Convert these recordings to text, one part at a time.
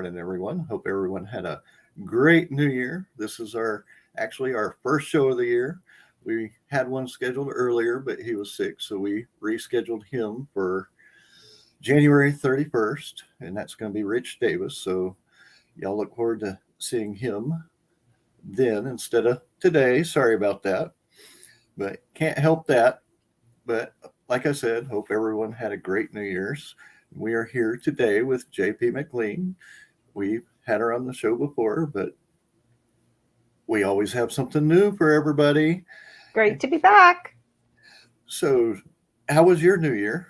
morning, everyone. Hope everyone had a great new year. This is actually our first show of the year. We had one scheduled earlier, but he was sick, so we rescheduled him for January 31st, and that's going to be Rich Davis. So y'all look forward to seeing him then instead of today. Sorry about that, but can't help that. But like I said, hope everyone had a great New Year's. We are here today with JP McLean. We've had her on the show before, but we always have something new for everybody. Great to be back. So, how was your New Year?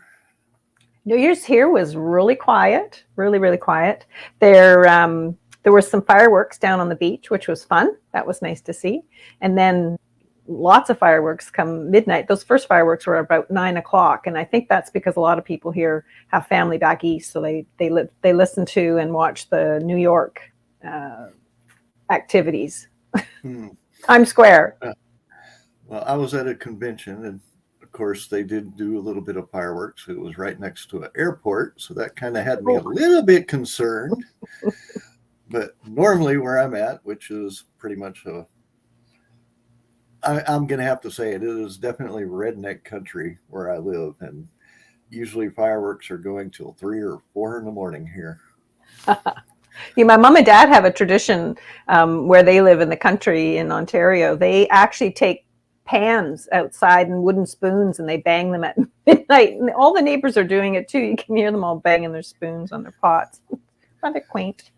New Year's here was really quiet, really, really quiet. There were some fireworks down on the beach, which was fun. That was nice to see. And then lots of fireworks come midnight. Those first fireworks were about 9:00, and I think that's because a lot of people here have family back east, so they listen to and watch the New York activities. Times Square. Well, I was at a convention, and of course they did do a little bit of fireworks. It was right next to an airport, so that kind of had me a little bit concerned. But normally where I'm at, which is pretty much I'm going to have to say it is definitely redneck country where I live, and usually fireworks are going till 3 or 4 in the morning here. My mom and dad have a tradition where they live in the country in Ontario. They actually take pans outside and wooden spoons, and they bang them at midnight. And all the neighbors are doing it too. You can hear them all banging their spoons on their pots. Kind of quaint.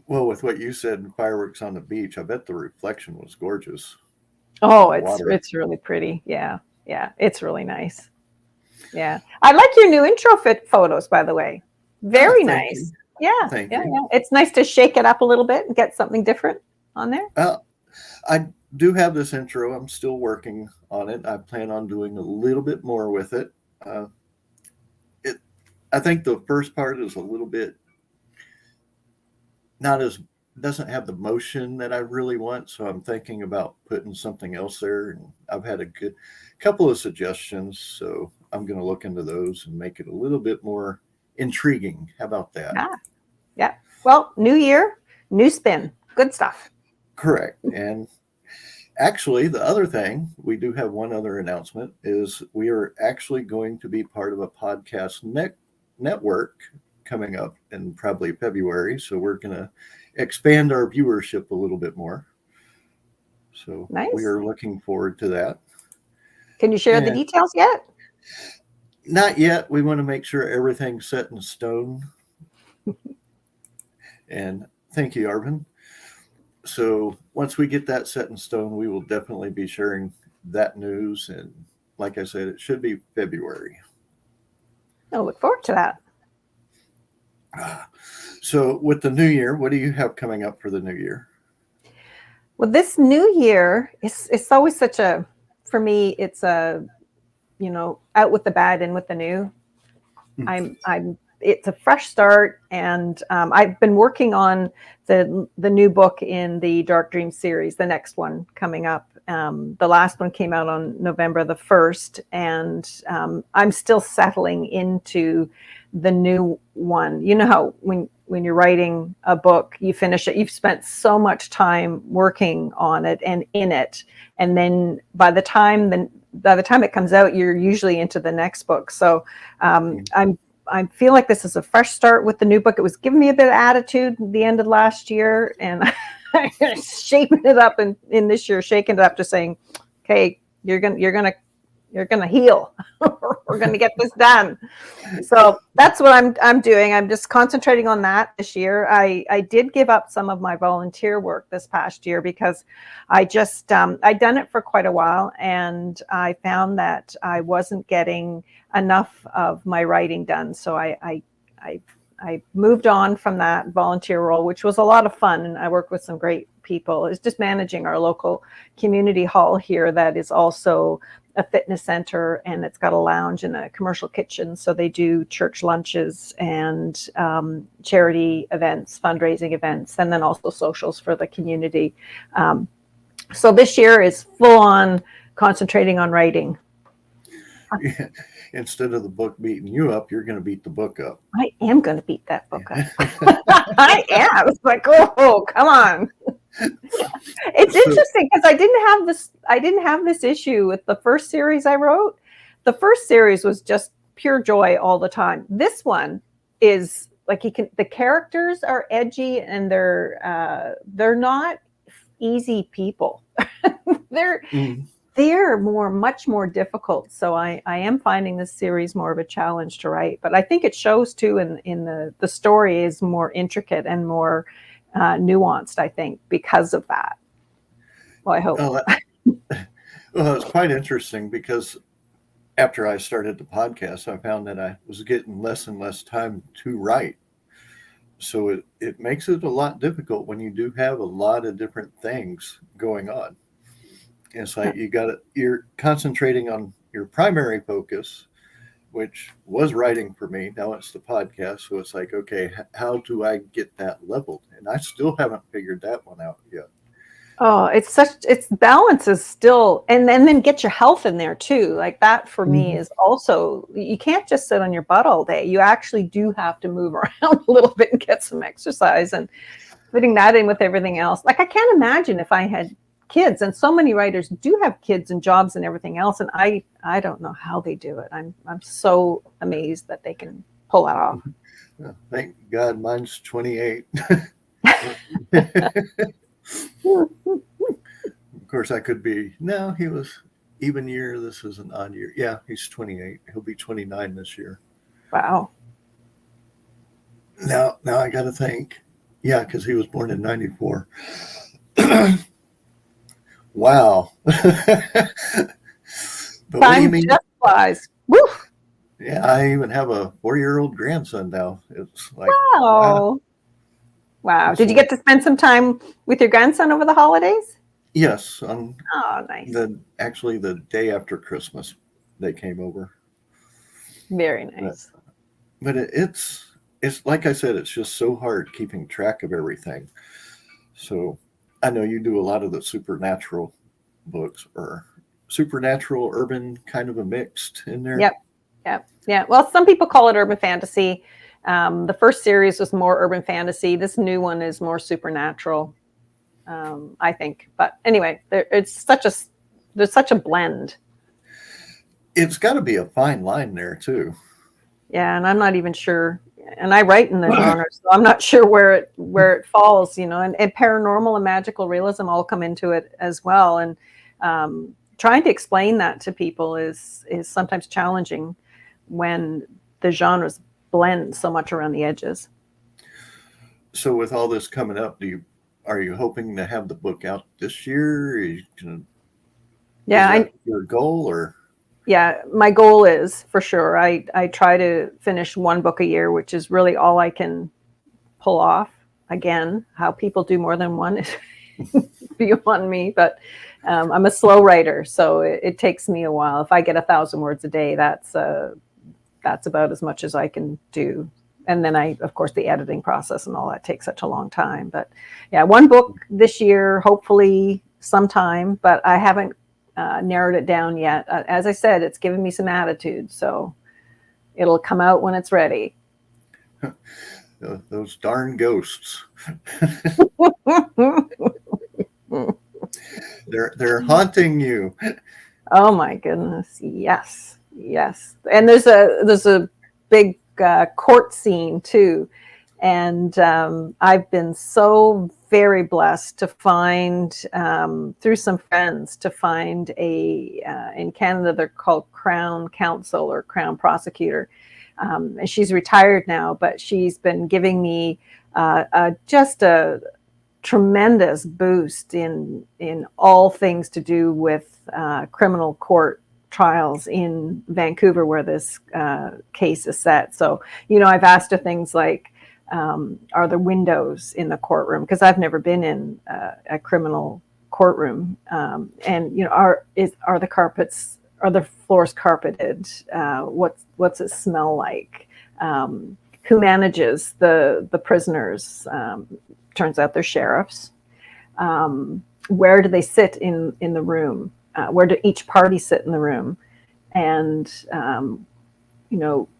Well, with what you said, fireworks on the beach, I bet the reflection was gorgeous. Oh, it's really pretty. Yeah, it's really nice. Yeah, I like your new intro photos, by the way. Very nice. You. Yeah. It's nice to shake it up a little bit and get something different on there. I do have this intro. I'm still working on it. I plan on doing a little bit more with it. I think the first part is a little bit doesn't have the motion that I really want. So I'm thinking about putting something else there. And I've had a good couple of suggestions. So I'm going to look into those and make it a little bit more intriguing. How about that? Yeah. Well, new year, new spin. Good stuff. Correct. And actually, the other thing, we do have one other announcement, is we are actually going to be part of a podcast network coming up in probably February. So we're going to expand our viewership a little bit more. So nice. We are looking forward to that. Can you share the details yet? Not yet. We want to make sure everything's set in stone. And thank you, Arvin. So once we get that set in stone, we will definitely be sharing that news. And like I said, it should be February. I'll look forward to that. So with the new year, what do you have coming up for the new year? Well, this new year, it's always for me, it's out with the bad, in with the new. It's a fresh start, and I've been working on the new book in the Dark Dream series, the next one coming up. The last one came out on November the 1st, and I'm still settling into the new one. You know how when you're writing a book, you finish it, you've spent so much time working on it and in it, and then by the time it comes out, you're usually into the next book. So I feel like this is a fresh start with the new book. It was giving me a bit of attitude at the end of last year, and I'm shaping it up in this year, shaking it up to saying, okay, you're gonna heal. We're gonna get this done. So that's what I'm doing. I'm just concentrating on that this year. I did give up some of my volunteer work this past year because I'd done it for quite a while, and I found that I wasn't getting enough of my writing done. So I moved on from that volunteer role, which was a lot of fun, and I worked with some great people. It's just managing our local community hall here that is also a fitness center, and it's got a lounge and a commercial kitchen. So they do church lunches and charity events, fundraising events, and then also socials for the community. So this year is full on concentrating on writing. instead of the book beating you up, you're going to beat the book up. I am going to beat that book up. I am. It's like, oh, come on. It's interesting because I didn't have this issue with the first series I wrote. The first series was just pure joy all the time. This one is like the characters are edgy and they're not easy people. They're much more difficult. So I am finding this series more of a challenge to write, but I think it shows too in the story is more intricate and more nuanced, I think, because of that. Well, I hope. Well, it's quite interesting because after I started the podcast, I found that I was getting less and less time to write. So it makes it a lot difficult when you do have a lot of different things going on. It's like you're concentrating on your primary focus, which was writing for me. Now it's the podcast. So it's like, okay, how do I get that leveled? And I still haven't figured that one out yet. Oh, it's balance is still, and then get your health in there too. Like that for me is also, you can't just sit on your butt all day. You actually do have to move around a little bit and get some exercise, and fitting that in with everything else. Like I can't imagine if I had kids, and so many writers do have kids and jobs and everything else. And I don't know how they do it. I'm so amazed that they can pull that off. Thank God mine's 28. Of course, I could be. No, he was even year. This is an odd year. Yeah, he's 28. He'll be 29 this year. Wow. Now I got to think. Yeah, because he was born in 94. Wow. Time just flies. Woo! Yeah, I even have a 4-year-old grandson now. It's like, wow. Wow. Did you get to spend some time with your grandson over the holidays? Yes. Oh, nice. Actually, the day after Christmas, they came over. Very nice. But it's like I said, it's just so hard keeping track of everything. So I know you do a lot of the supernatural books, or supernatural urban, kind of a mixed in there. Yep. Well, some people call it urban fantasy. The first series was more urban fantasy. This new one is more supernatural, I think. But anyway, there's such a blend. It's got to be a fine line there too. Yeah, and I'm not even sure. And I write in the genre, so I'm not sure where it falls. And paranormal and magical realism all come into it as well. And trying to explain that to people is sometimes challenging when the genres blend so much around the edges. So with all this coming up, are you hoping to have the book out this year? Is that your goal, or? Yeah, my goal is for sure. I try to finish one book a year, which is really all I can pull off. Again, how people do more than one is beyond me, but I'm a slow writer, so it takes me a while. If I get 1,000 words a day, that's about as much as I can do. And then of course, the editing process and all that takes such a long time. But yeah, one book this year, hopefully sometime, but I haven't narrowed it down yet. As I said, it's given me some attitude, so it'll come out when it's ready. Those darn ghosts. They're haunting you. Oh my goodness. Yes. And there's a big court scene too. And I've been so very blessed to find, through some friends, to find in Canada, they're called Crown Counsel or Crown Prosecutor. And she's retired now, but she's been giving me just a tremendous boost in all things to do with criminal court trials in Vancouver, where this case is set. So, I've asked her things like, are there windows in the courtroom? Because I've never been in a criminal courtroom. And are the floors carpeted? What's it smell like? Who manages the prisoners? Turns out they're sheriffs. Where do they sit in the room? Where do each party sit in the room? and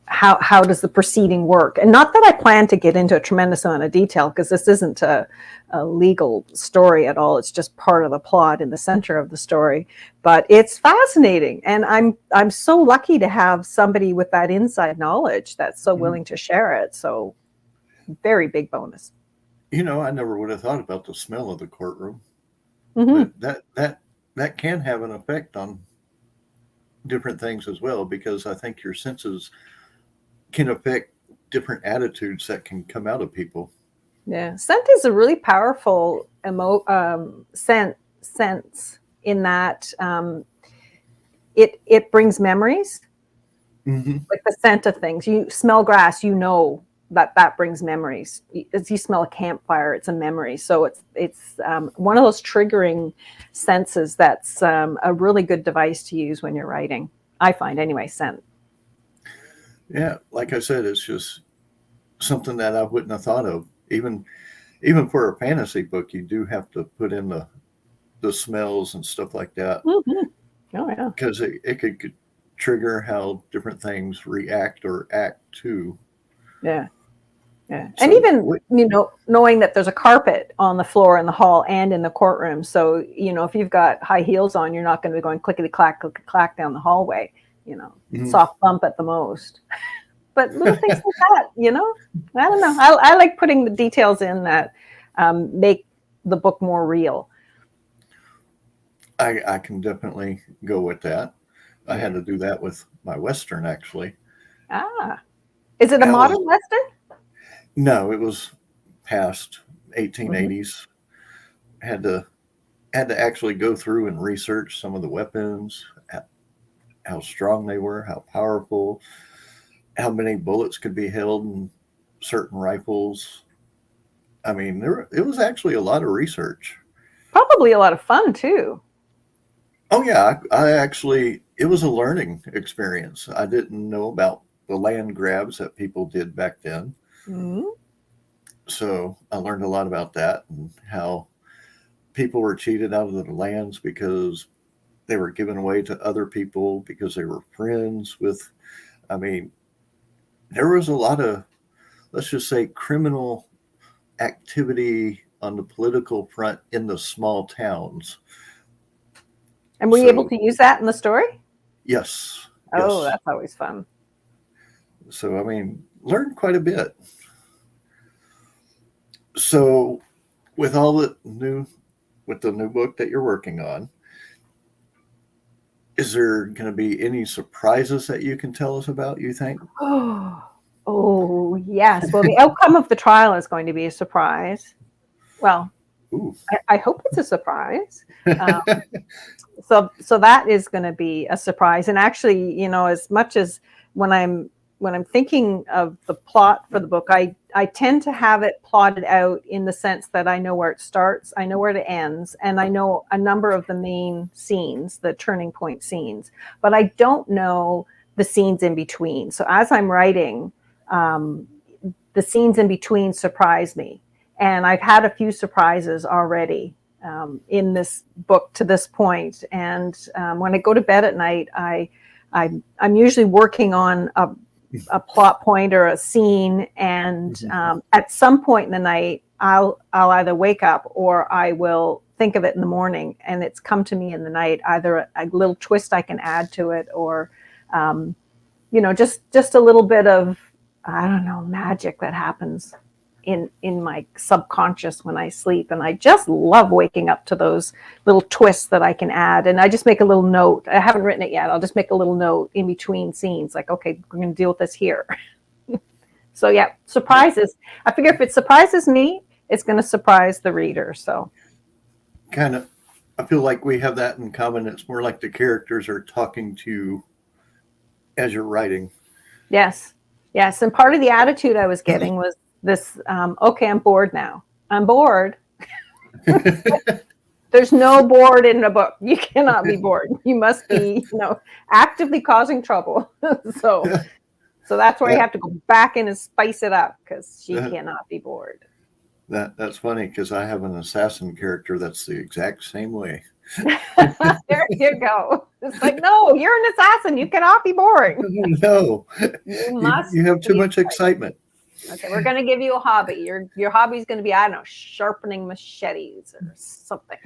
how does the proceeding work? And not that I plan to get into a tremendous amount of detail, because this isn't a legal story at all. It's just part of the plot in the center of the story. But it's fascinating, and I'm so lucky to have somebody with that inside knowledge that's so willing to share it. So very big bonus. I never would have thought about the smell of the courtroom. Mm-hmm. But that can have an effect on different things as well, because I think your senses can affect different attitudes that can come out of people. Yeah, scent is a really powerful sense in that it brings memories. Mm-hmm. Like the scent of things. You smell grass, that brings memories. As you smell a campfire, it's a memory. So it's one of those triggering senses that's a really good device to use when you're writing. I find anyway, scent. Yeah, like I said, it's just something that I wouldn't have thought of. Even for a fantasy book, you do have to put in the smells and stuff like that. Mm-hmm. Oh yeah, because it could trigger how different things react or act to. Yeah. Yeah. So And even, knowing that there's a carpet on the floor in the hall and in the courtroom. So, if you've got high heels on, you're not going to be going clickety clack, clickety clack down the hallway, Mm-hmm. soft bump at the most. But little things like that, I don't know. I like putting the details in that make the book more real. I can definitely go with that. I had to do that with my Western, actually. Ah, is it a modern Western? No, it was past 1880s. Had to actually go through and research some of the weapons, how strong they were, how powerful, how many bullets could be held in certain rifles. I mean, it was actually a lot of research. Probably a lot of fun too. Oh yeah, it was a learning experience. I didn't know about the land grabs that people did back then. Mm-hmm. So I learned a lot about that and how people were cheated out of the lands because they were given away to other people because they were friends with. I mean, there was a lot of, let's just say, criminal activity on the political front in the small towns. And were you able to use that in the story? Yes. Oh, yes. That's always fun. So, I mean, learned quite a bit. So, with the new book that you're working on, is there going to be any surprises that you can tell us about, you think? Oh, yes. Well, the outcome of the trial is going to be a surprise. Well, I hope it's a surprise. So that is going to be a surprise. And actually, as much as when I'm thinking of the plot for the book, I tend to have it plotted out in the sense that I know where it starts, I know where it ends, and I know a number of the main scenes, the turning point scenes, but I don't know the scenes in between. So as I'm writing, the scenes in between surprise me. And I've had a few surprises already in this book to this point. And when I go to bed at night, I'm usually working on a plot point or a scene, and at some point in the night, I'll either wake up or I will think of it in the morning, and it's come to me in the night, either a little twist I can add to it, or just a little bit of, I don't know, magic that happens in my subconscious when I sleep. And I just love waking up to those little twists that I can add. And I just make a little note. I haven't written it yet. I'll just make a little note in between scenes, like, okay, we're going to deal with this here. So yeah, surprises. I figure if it surprises me, it's going to surprise the reader. So kind of, I feel like we have that in common. It's more like the characters are talking to you as you're writing. Yes. And part of the attitude I was getting was this, okay, I'm bored now. I'm bored. There's no bored in a book. You cannot be bored. You must be, actively causing trouble. So that's where you have to go back in and spice it up, because she cannot be bored. That's funny, because I have an assassin character that's the exact same way. There you go. It's like, no, you're an assassin. You cannot be boring. No, You must you have too be much excitement. Okay, we're going to give you a hobby. Your hobby is going to be, I don't know, sharpening machetes or something.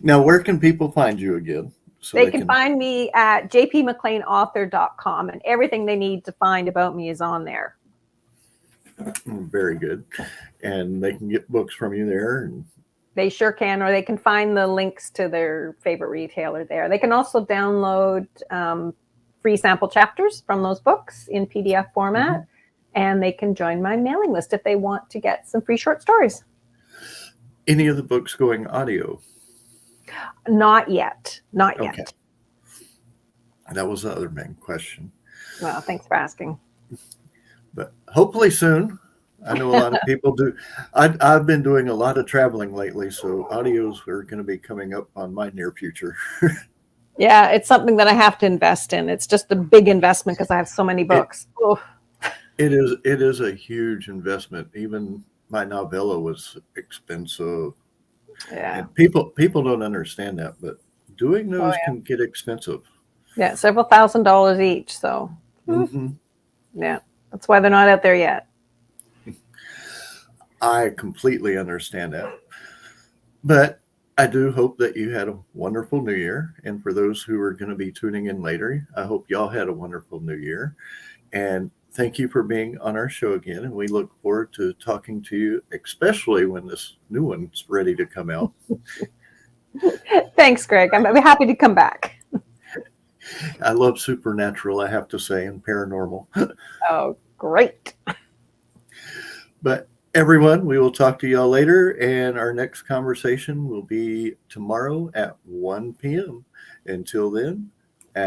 Now, where can people find you again? So they can find me at jpmcleanauthor.com, and everything they need to find about me is on there. Very good. And they can get books from you there. And they sure can, or they can find the links to their favorite retailer there. They can also download free sample chapters from those books in PDF format, and they can join my mailing list if they want to get some free short stories. Any of the books going audio? Not yet. Not Okay. yet. That was the other main question. Well, thanks for asking. But hopefully soon. I know a lot of people do. I've been doing a lot of traveling lately, so audios are going to be coming up on my near future. Yeah, it's something that I have to invest in. It's just a big investment because I have so many books. It is a huge investment. Even my novella was expensive. Yeah. And people don't understand that, but doing those can get expensive. Yeah, several $1,000s each. So yeah, that's why they're not out there yet. I completely understand that. But I do hope that you had a wonderful New Year. And for those who are going to be tuning in later, I hope y'all had a wonderful New Year. And thank you for being on our show again. And we look forward to talking to you, especially when this new one's ready to come out. Thanks, Greg. I'm happy to come back. I love supernatural, I have to say, and paranormal. Oh, great. But everyone, we will talk to y'all later. And our next conversation will be tomorrow at 1 p.m. Until then,